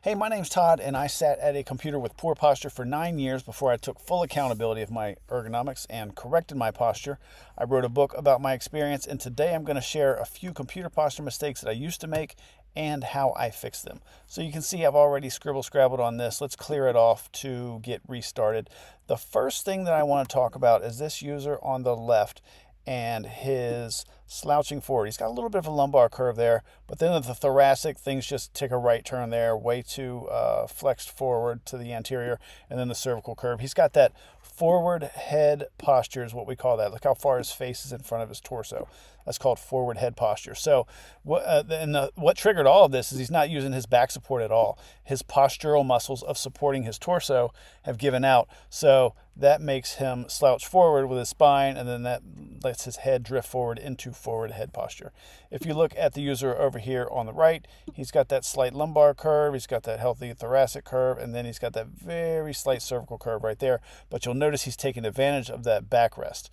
Hey, my name's Todd, and I sat at a computer with poor posture for 9 years before I took full accountability of my ergonomics and corrected my posture. I wrote a book about my experience, and today I'm going to share a few computer posture mistakes that I used to make and how I fixed them. So you can see I've already scrabbled on this. Let's clear it off to get restarted. The first thing that I want to talk about is this user on the left and his slouching forward. He's got a little bit of a lumbar curve there, but then at the thoracic, things just take a right turn there, way too flexed forward to the anterior, and then the cervical curve. He's got that forward head posture is what we call that. Look how far his face is in front of his torso. That's called forward head posture. So what triggered all of this is he's not using his back support at all. His postural muscles of supporting his torso have given out. So that makes him slouch forward with his spine, and then that lets his head drift forward into forward head posture. If you look at the user over here on the right, he's got that slight lumbar curve, he's got that healthy thoracic curve, and then he's got that very slight cervical curve right there. But you'll notice he's taking advantage of that backrest.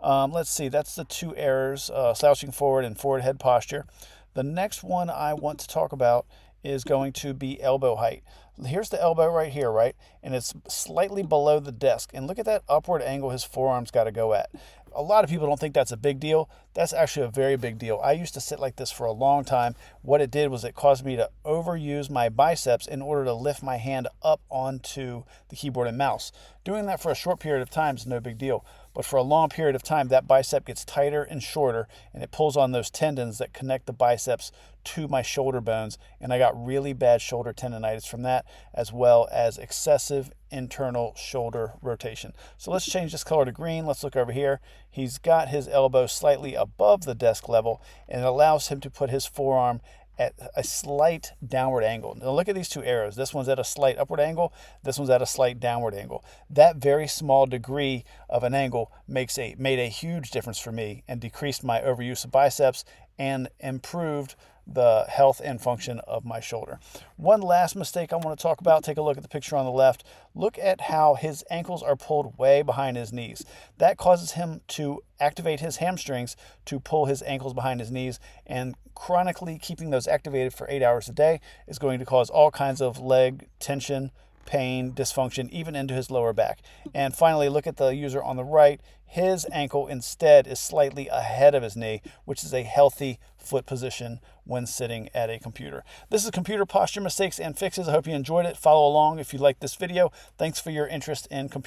Let's see, that's the two errors, slouching forward and forward head posture. The next one I want to talk about is going to be elbow height. Here's the elbow right here, right? And it's slightly below the desk. And look at that upward angle his forearm's got to go at. A lot of people don't think that's a big deal. That's actually a very big deal. I used to sit like this for a long time. What it did was it caused me to overuse my biceps in order to lift my hand up onto the keyboard and mouse. Doing that for a short period of time is no big deal. But for a long period of time, that bicep gets tighter and shorter, and it pulls on those tendons that connect the biceps to my shoulder bones. And I got really bad shoulder tendonitis from that, as well as excessive internal shoulder rotation. So let's change this color to green. Let's look over here. He's got his elbow slightly above the desk level, and it allows him to put his forearm at a slight downward angle. Now look at these two arrows. This one's at a slight upward angle. This one's at a slight downward angle. That very small degree of an angle made a huge difference for me and decreased my overuse of biceps and improved the health and function of my shoulder. One last mistake I want to talk about, take a look at the picture on the left. Look at how his ankles are pulled way behind his knees. That causes him to activate his hamstrings to pull his ankles behind his knees, and chronically keeping those activated for 8 hours a day is going to cause all kinds of leg tension, pain, dysfunction, even into his lower back. And finally, look at the user on the right. His ankle instead is slightly ahead of his knee, which is a healthy foot position when sitting at a computer. This is Computer Posture Mistakes and Fixes. I hope you enjoyed it. Follow along if you liked this video. Thanks for your interest in computer.